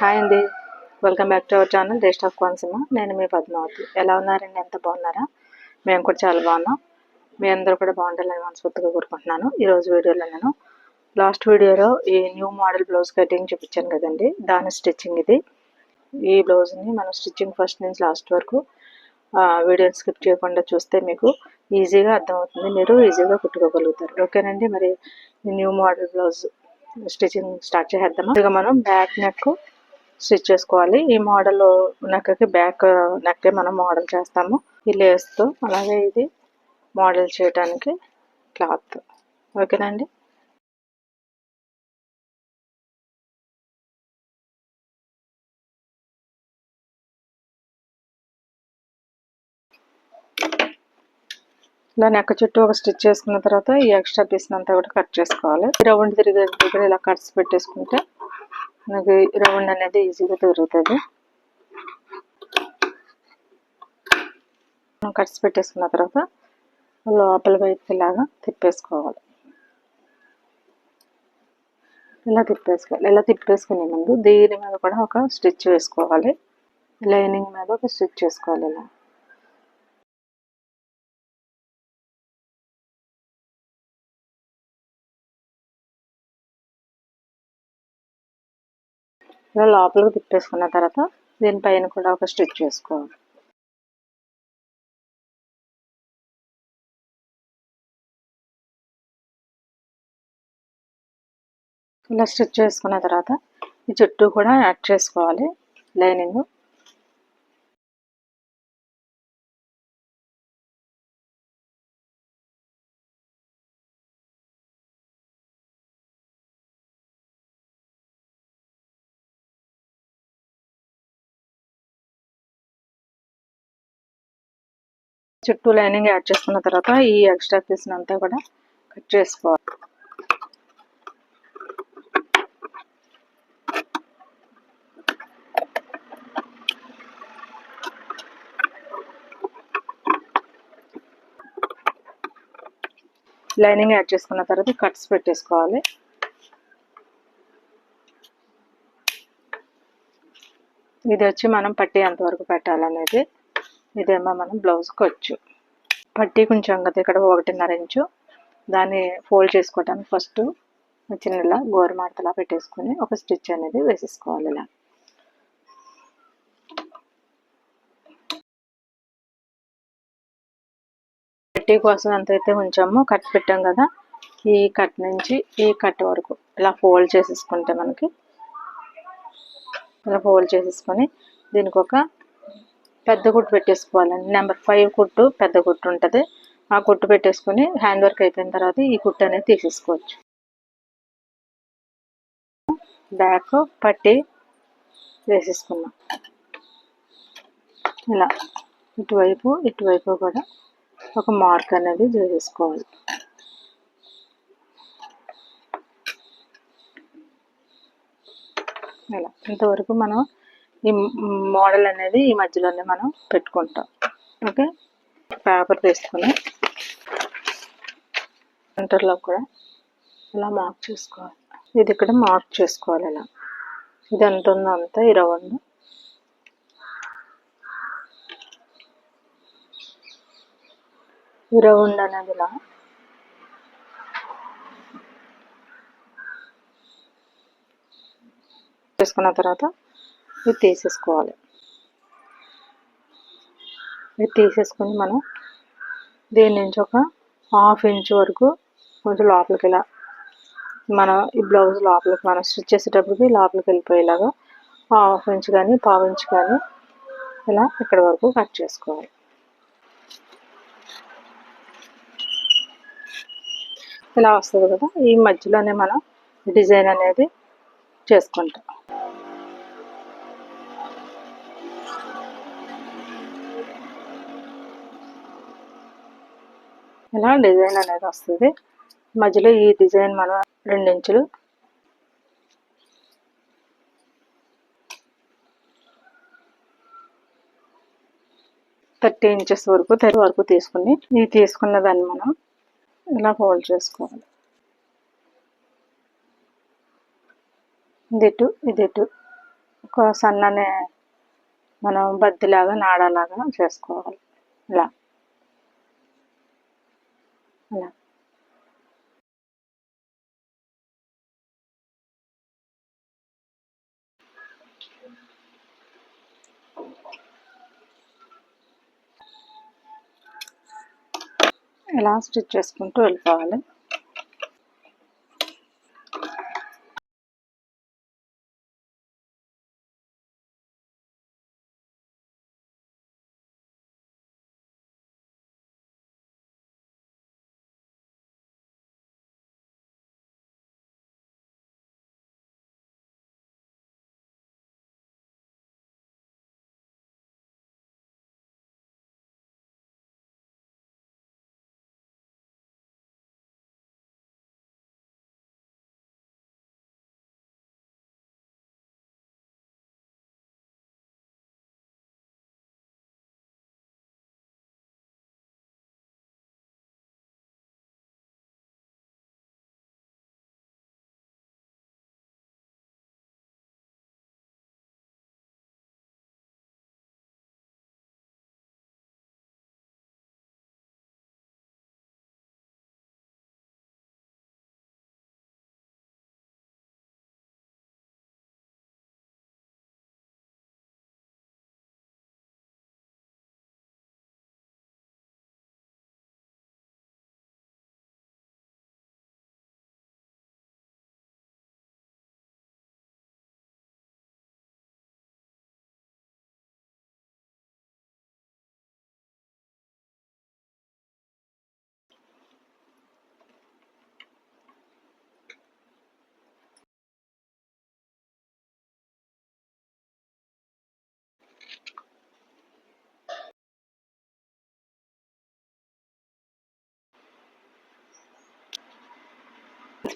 Hi అండి, welcome back to our channel taste of Konaseema. నేను మీ పద్మావతి. ఎలా ఉన్నారండి? ఎంత బాగున్నారా? మేము కూడా చాలా బాగున్నాం. మీ అందరూ కూడా బాగుండాలని మనస్ఫూర్తిగా కోరుకుంటున్నాను. ఈరోజు వీడియోలో నేను లాస్ట్ వీడియోలో ఈ న్యూ మోడల్ బ్లౌజ్ కటింగ్ చూపించాను కదండి, దాని స్టిచ్చింగ్ ఇది. ఈ బ్లౌజ్ని మనం స్టిచ్చింగ్ ఫస్ట్ నుంచి లాస్ట్ వరకు వీడియోని స్కిప్ చేయకుండా చూస్తే మీకు ఈజీగా అర్థమవుతుంది, మీరు ఈజీగా కుట్టుకోగలుగుతారు. ఓకేనండి, మరి new model blouse stitching start చేద్దామా? ఇక మనం బ్యాక్ నెక్ స్టిచ్ చేసుకోవాలి. ఈ మోడల్ నెక్కి బ్యాక్ నెక్కే మనం మోడల్ చేస్తాము ఈ లేస్తో. అలాగే ఇది మోడల్ చేయడానికి క్లాత్. ఓకేనండి, ఇలా నెక్ చుట్టూ ఒక స్టిచ్ చేసుకున్న తర్వాత ఈ ఎక్స్ట్రా పీస్ అంతా కూడా కట్ చేసుకోవాలి. రౌండ్ తిరిగే దగ్గర ఇలా కట్స్ పెట్టేసుకుంటే మనకి రౌండ్ అనేది ఈజీగా తిరుగుతుంది. కట్స్ పెట్టేసుకున్న తర్వాత లోపల వైపు ఇలాగా తిప్పేసుకోవాలి. ఇలా తిప్పేసుకునే ముందు దీని మీద కూడా ఒక స్టిచ్ వేసుకోవాలి. లైనింగ్ మీద ఒక స్టిచ్ చేసుకోవాలి. ఇలా లోపలికి తిప్పేసుకున్న తర్వాత దీనిపైన కూడా ఒక స్టిచ్ వేసుకోవాలి. ఇలా స్టిచ్ చేసుకున్న తర్వాత ఈ చుట్టూ కూడా యాడ్ చేసుకోవాలి లైనింగ్. చుట్టూ లైనింగ్ యాడ్ చేసుకున్న తర్వాత ఈ ఎక్స్ట్రా పీస్ అంతా కూడా కట్ చేసుకోవాలి. లైనింగ్ యాడ్ చేసుకున్న తర్వాత కట్స్ పెట్టేసుకోవాలి. ఇది వచ్చి మనం పట్టీ ఎంతవరకు పెట్టాలనేది, ఇదేమో మనం బ్లౌజ్ ఖర్చు. పట్టీ కొంచెం కదా, ఇక్కడ 1.5 ఇంచు దాన్ని ఫోల్డ్ చేసుకోవడానికి ఫస్ట్ చిన్నలా గోరుమార్తలా పెట్టేసుకుని ఒక స్టిచ్ అనేది వేసేసుకోవాలి. ఇలా పట్టీ కోసం ఎంతైతే ఉంచామో కట్ పెట్టాం కదా, ఈ కట్ నుంచి ఈ కట్ వరకు ఇలా ఫోల్డ్ చేసేసుకుంటే మనకి ఇలా ఫోల్డ్ చేసేసుకొని దీనికి ఒక పెద్ద కుట్టు పెట్టేసుకోవాలండి. నెంబర్ 5 కుట్టు పెద్ద కుట్టు ఉంటుంది, ఆ కుట్టు పెట్టేసుకొని హ్యాండ్ వర్క్ అయిపోయిన తర్వాత ఈ కుట్టు అనేది తీసేసుకోవచ్చు. బ్యాక్ పట్టీ వేసేసుకున్నాం. ఇలా ఇటువైపు కూడా ఒక మార్క్ అనేది చేసేసుకోవాలి. ఇలా ఇంతవరకు మనం ఈ మోడల్ అనేది ఈ మధ్యలోనే మనం పెట్టుకుంటాం. ఓకే, పేపర్ తీసుకుని సెంటర్లో కూడా ఇలా మార్క్ చేసుకోవాలి. ఇది ఇక్కడ మార్క్ చేసుకోవాలి. ఇలా ఇది ఎంత ఉందో అంత ఈ రౌండ్ అనేది ఇలా చేసుకున్న తర్వాత ఇది తీసేసుకోవాలి. ఇది తీసేసుకొని మనం దీని నుంచి ఒక 1/2 ఇంచ్ వరకు కొంచెం లోపలికి ఇలా మనం ఈ బ్లౌజ్ లోపలికి మనం స్టిచ్ చేసేటప్పటికి లోపలికి వెళ్ళిపోయేలాగా 1/2 ఇంచ్ కానీ 1/4 ఇంచ్ కానీ ఇలా ఇక్కడ వరకు కట్ చేసుకోవాలి. ఇలా వస్తుంది కదా, ఈ మధ్యలోనే మనం డిజైన్ అనేది చేసుకుంటాం. ఇలా డిజైన్ అనేది వస్తుంది. మధ్యలో ఈ డిజైన్ మనం 2 ఇంచులు థర్టీ ఇంచెస్ వరకు తీసుకుని ఈ తీసుకున్న దాన్ని మనం ఇలా ఫోల్డ్ చేసుకోవాలి. ఇది ఇటు ఒక సన్ననే మనం బద్దిలాగా నాడలాగా చేసుకోవాలి. ఇలా ఇలా ఇలా స్టిచ్ చేసుకుంటూ వెళ్ళిపోవాలి.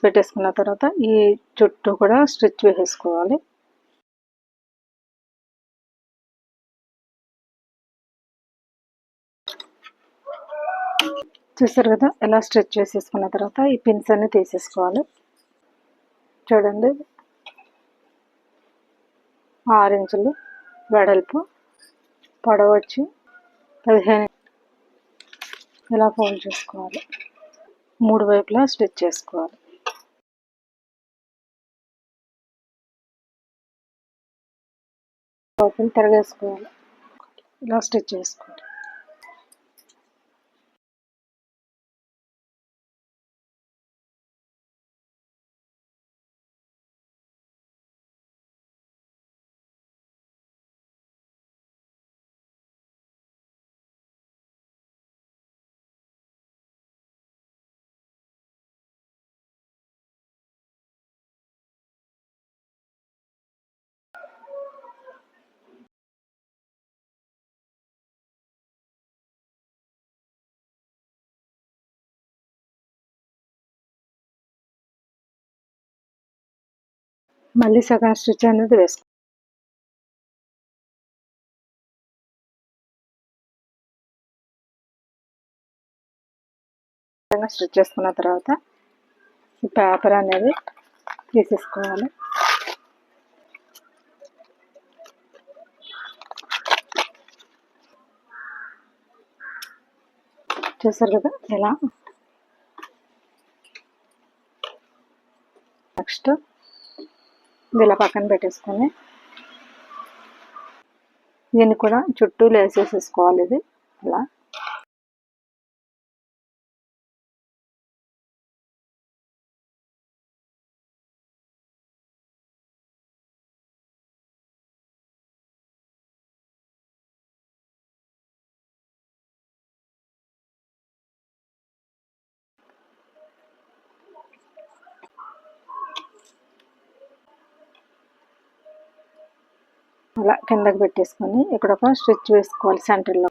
పెట్టేసుకున్న తర్వాత ఈ చుట్టూ కూడా స్టిచ్ వేసేసుకోవాలి. చూసారు కదా, ఎలా స్టిచ్ చేసేసుకున్న తర్వాత ఈ పిన్స్ అన్ని తీసేసుకోవాలి. చూడండి, 6 ఇంచులు వెడల్పు, పొడవు వచ్చి 15. ఇలా ఫోల్డ్ చేసుకోవాలి. 3 వైపులా స్టిచ్ చేసుకోవాలి. లోపల తిరగేసుకోవాలి. ఇలా స్టిచ్ చేసుకోవాలి. మళ్ళీ సగం స్టిచ్ అనేది వేసుకోవాలి. స్టిచ్ చేసుకున్న తర్వాత ఈ పేపర్ అనేది తీసేసుకోవాలి. చూసారు కదా ఇలా. నెక్స్ట్ ఇది ఇలా పక్కన పెట్టేసుకొని దీన్ని కూడా చుట్టూ లేసేసేసుకోవాలి. ఇది ఇలా అలా కిందకి పెట్టేసుకొని ఇక్కడ ఒక స్టిచ్ వేసుకోవాలి సెంటర్లో.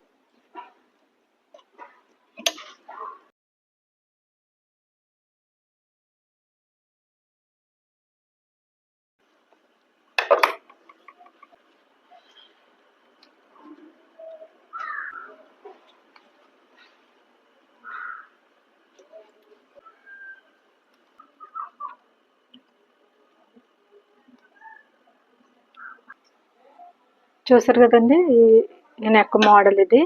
చూసారు కదండి, ఈ నెక్ మోడల్ ఇది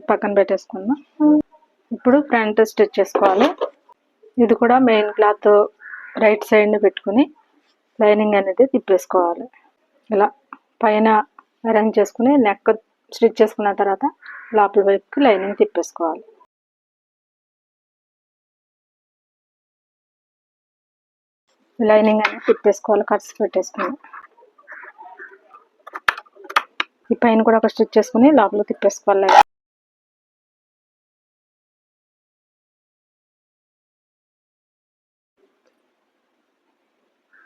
పక్కన పెట్టేసుకుందాం. ఇప్పుడు ఫ్రంట్ స్టిచ్ చేసుకోవాలి. ఇది కూడా మెయిన్ క్లాత్ రైట్ సైడ్ని పెట్టుకుని లైనింగ్ అనేది తిప్పేసుకోవాలి. ఇలా పైన అరేంజ్ చేసుకుని నెక్ స్టిచ్ చేసుకున్న తర్వాత లోపల వైపుకి లైనింగ్ తిప్పేసుకోవాలి. లైనింగ్ అనేది తిప్పేసుకోవాలి, కట్స్ పెట్టేసుకుని. ఈ పైన కూడా ఒక స్టిచ్ చేసుకుని లోపల తిప్పేసుకోవాలి.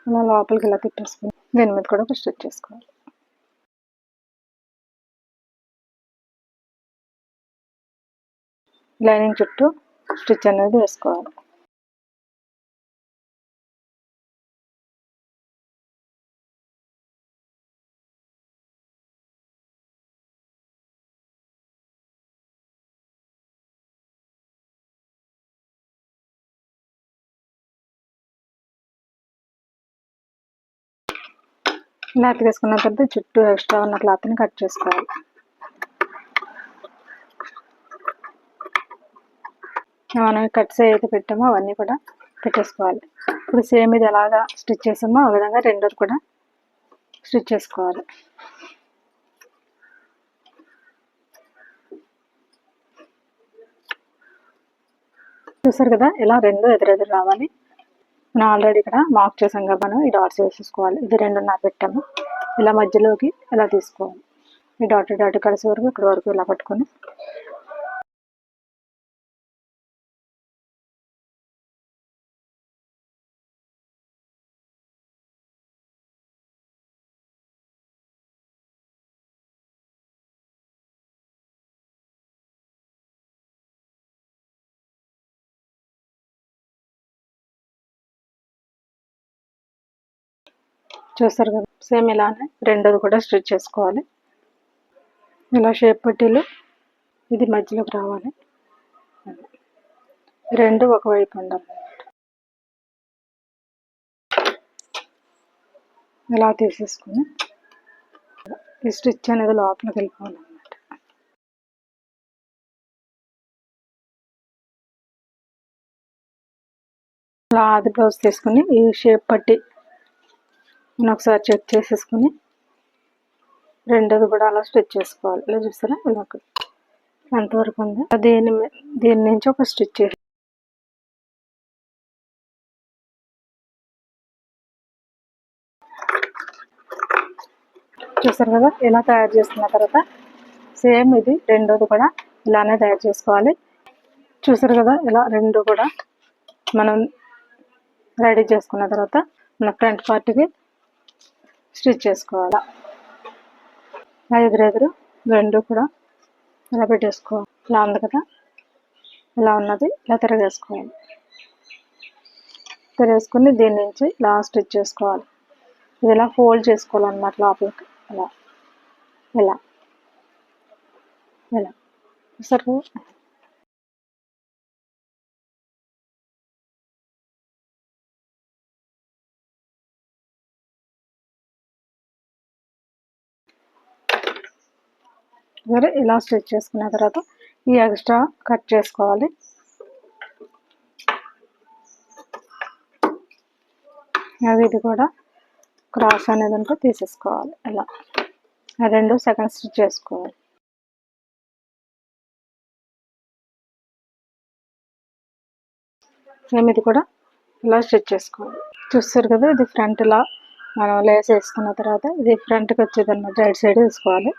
అలా లోపలికి ఇలా తిప్పేసుకుని దీని మీద కూడా ఒక స్టిచ్ చేసుకోవాలి. లైనింగ్ చుట్టూ స్టిచ్ అనేది వేసుకోవాలి. ఇలా అతికేసుకున్న తర్వాత చుట్టూ ఎక్స్ట్రా ఉన్న క్లాత్ని కట్ చేసుకోవాలి. మనం కట్స్ ఏదైతే పెట్టామో అవన్నీ కూడా పెట్టేసుకోవాలి. ఇప్పుడు సేమ్ ఇది ఎలాగా స్టిచ్ చేసామో ఆ విధంగా రెండోది కూడా స్టిచ్ చేసుకోవాలి. చూసారు కదా, ఇలా రెండు ఎదురెదురు రావాలి. మనం ఆల్రెడీ ఇక్కడ మార్క్ చేసాం కదా, మనం ఈ డాట్స్ వేసేసుకోవాలి. ఇది 2.5 పెట్టాము. ఇలా మధ్యలోకి ఇలా తీసుకోవాలి. ఈ డాట్ కలిసి వరకు ఇక్కడ వరకు ఇలా పట్టుకొని చూస్తారు కదా, సేమ్ ఇలానే రెండోది కూడా స్టిచ్ చేసుకోవాలి. ఇలా షేప్ పట్టీలు ఇది మధ్యలోకి రావాలి. రెండు ఒకవైపు ఉండాలి. ఇలా తీసేసుకుని ఈ స్టిచ్ అనేది లోపలికి వెళ్ళిపోవాలన్నమాట. అలా ఆది బ్లౌజ్ తీసుకుని ఈ షేప్ పట్టి మనం ఒకసారి చెక్ చేసేసుకుని రెండోది కూడా అలా స్టిచ్ చేసుకోవాలి. ఇలా చూస్తారా, ఇలా ఎంతవరకు ఉంది దీని నుంచి ఒక స్టిచ్ చేసి చూస్తారు కదా, ఇలా తయారు చేసుకున్న తర్వాత సేమ్ ఇది రెండోది కూడా ఇలానే తయారు చేసుకోవాలి. చూసారు కదా, ఇలా రెండు కూడా మనం రెడీ చేసుకున్న తర్వాత మన ఫ్రంట్ పార్ట్కి స్టిచ్ చేసుకోవాలి. ఎదురెదురు రెండు కూడా ఇలా పెట్టేసుకోవాలి. ఇలా ఉంది కదా, ఇలా ఉన్నది ఇలా తిరగేసుకోవాలి. తిరగేసుకుని దీని నుంచి ఇలా స్టిచ్ చేసుకోవాలి. ఇది ఇలా ఫోల్డ్ చేసుకోవాలన్నమాట లోపలికి. ఇలా ఇలా ఇలా సరే. సరే, ఇలా స్టిచ్ చేసుకున్న తర్వాత ఈ ఎక్స్ట్రా కట్ చేసుకోవాలి. అది ఇది కూడా క్రాస్ అనేది ఉంటే తీసేసుకోవాలి. ఇలా రెండు సెకండ్ స్టిచ్ చేసుకోవాలి. సేమ్ ఇది కూడా ఇలా స్టిచ్ చేసుకోవాలి. చూస్తారు కదా, ఇది ఫ్రంట్ ఇలా మనం లేస్ వేసుకున్న తర్వాత ఇది ఫ్రంట్కి వచ్చేది అనమాట. రైట్ సైడ్ వేసుకోవాలి.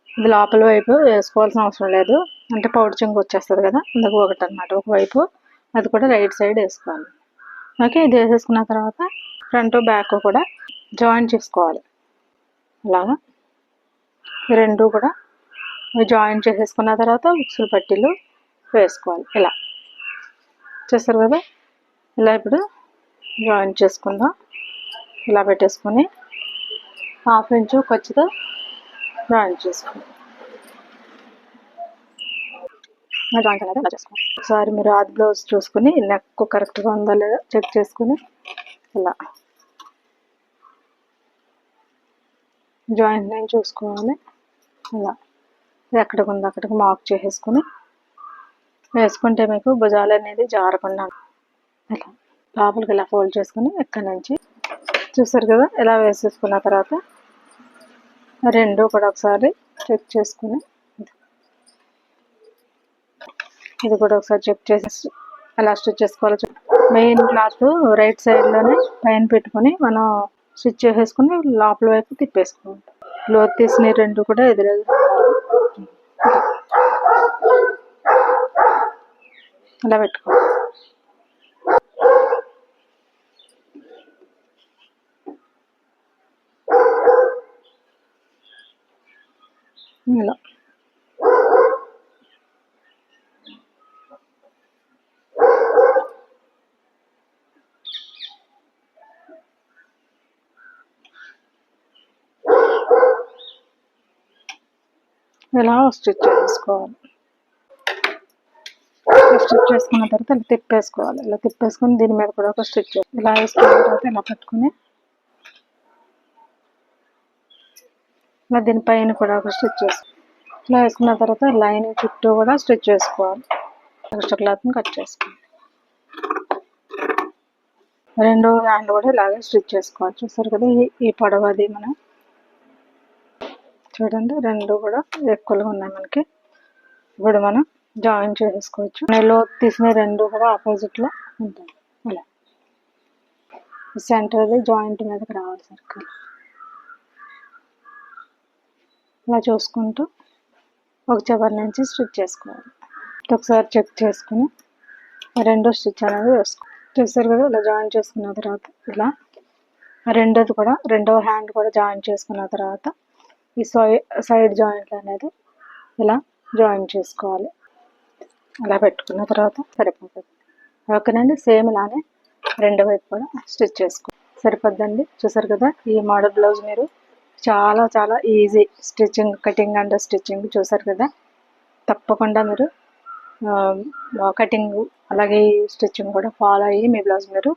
ఇది లోపల వైపు వేసుకోవాల్సిన అవసరం లేదు, అంటే పౌడ్చింగ్ వచ్చేస్తుంది కదా, అందుకు ఒకటి అనమాట. ఒకవైపు అది కూడా రైట్ సైడ్ వేసుకోవాలి. ఓకే, ఇది వేసేసుకున్న తర్వాత ఫ్రంట్ బ్యాక్ కూడా జాయిన్ చేసుకోవాలి. అలాగా రెండు కూడా జాయిన్ చేసేసుకున్న తర్వాత ఉక్సులు పట్టీలు వేసుకోవాలి. ఇలా చేస్తారు కదా, ఇలా ఇప్పుడు జాయిన్ చేసుకుందాం. ఇలా పెట్టేసుకొని 1/2 ఇంచు ఖర్చుతో జాయిన్ చేసుకోండి. జాయింట్ అనేది ఇలా చేసుకోండి. ఒకసారి మీరు ఆది బ్లౌజ్ చూసుకుని నెక్ కరెక్ట్గా ఉందా లేదా చెక్ చేసుకుని ఇలా జాయింట్ నేను చూసుకోవాలి. ఇలా ఎక్కడికి ఉందో అక్కడికి మార్క్ చేసేసుకుని వేసుకుంటే మీకు భుజాలు అనేది జారకుండా ఇలా లోపలికి ఇలా ఫోల్డ్ చేసుకుని ఇక్కడ నుంచి చూసారు కదా, ఇలా వేసేసుకున్న తర్వాత రెండు కూడా ఒకసారి చెక్ చేసుకుని ఇది కూడా ఒకసారి చెక్ చేసి ఎలా స్టిచ్ చేసుకోవాలి. మెయిన్ క్లాత్ రైట్ సైడ్లోనే పైన పెట్టుకొని మనం స్టిచ్ చేసేసుకుని లోపల వైపు తిప్పేసుకోవాలి. లోతు తీసిన రెండు కూడా ఎదురెదురు ఇలా పెట్టుకోవాలి. ఇలా ఇలా స్టిచ్ చేసుకోవాలి. స్టిచ్ చేసుకున్న తర్వాత ఇలా తిప్పేసుకోవాలి. ఇలా తిప్పేసుకొని దీని మీద కూడా ఒక స్టిచ్ ఇలా వేసుకున్న తర్వాత ఇలా పట్టుకుని ఇలా దీనిపైన కూడా ఒక స్టిచ్ చేసుకోవాలి. ఇలా వేసుకున్న తర్వాత లైనింగ్ చుట్టూ కూడా స్టిచ్ చేసుకోవాలి. ఎక్స్ట్రా క్లాత్ని కట్ చేసుకోవాలి. రెండో హ్యాండ్ కూడా ఇలాగే స్టిచ్ చేసుకోవాలి. చూసారు కదా, ఈ పొడవది మనం చూడండి, రెండు కూడా ఎక్కువగా ఉన్నాయి మనకి. ఇప్పుడు మనం జాయిన్ చేసేసుకోవచ్చు. లోతు తీసిన రెండు కూడా ఆపోజిట్లో ఉంటాయి. అలా సెంటర్ది జాయింట్ మీదకి రావాలి సర్కిల్. ఇలా చూసుకుంటూ ఒక చివరి నుంచి స్టిచ్ చేసుకోవాలి. ఒకసారి చెక్ చేసుకుని రెండో స్టిచ్ అనేది వేసుకోవాలి. చూసారు కదా, ఇలా జాయిన్ చేసుకున్న తర్వాత ఇలా రెండోది కూడా రెండో హ్యాండ్ కూడా జాయిన్ చేసుకున్న తర్వాత ఈ సైడ్ జాయింట్ అనేది ఇలా జాయిన్ చేసుకోవాలి. అలా పెట్టుకున్న తర్వాత సరిపోతుంది. ఓకేనండి, సేమ్ ఇలానే రెండో వైపు కూడా స్టిచ్ చేసుకో సరిపోద్దండి. చూసారు కదా, ఈ మోడల్ బ్లౌజ్ మీరు చాలా చాలా easy stitching, cutting and stitching చూసారు కదా. తప్పకుండా మీరు కటింగ్ అలాగే స్టిచ్చింగ్ కూడా ఫాలో అయ్యి మీ బ్లౌజ్ మీరు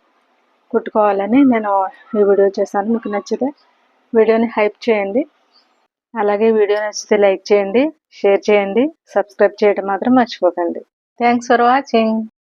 కుట్టుకోవాలని నేను ఈ వీడియో చేశాను. మీకు నచ్చితే వీడియోని హైప్ చేయండి. అలాగే వీడియో నచ్చితే లైక్ చేయండి, షేర్ చేయండి, సబ్స్క్రైబ్ చేయడం మాత్రం మర్చిపోకండి. Thanks for watching.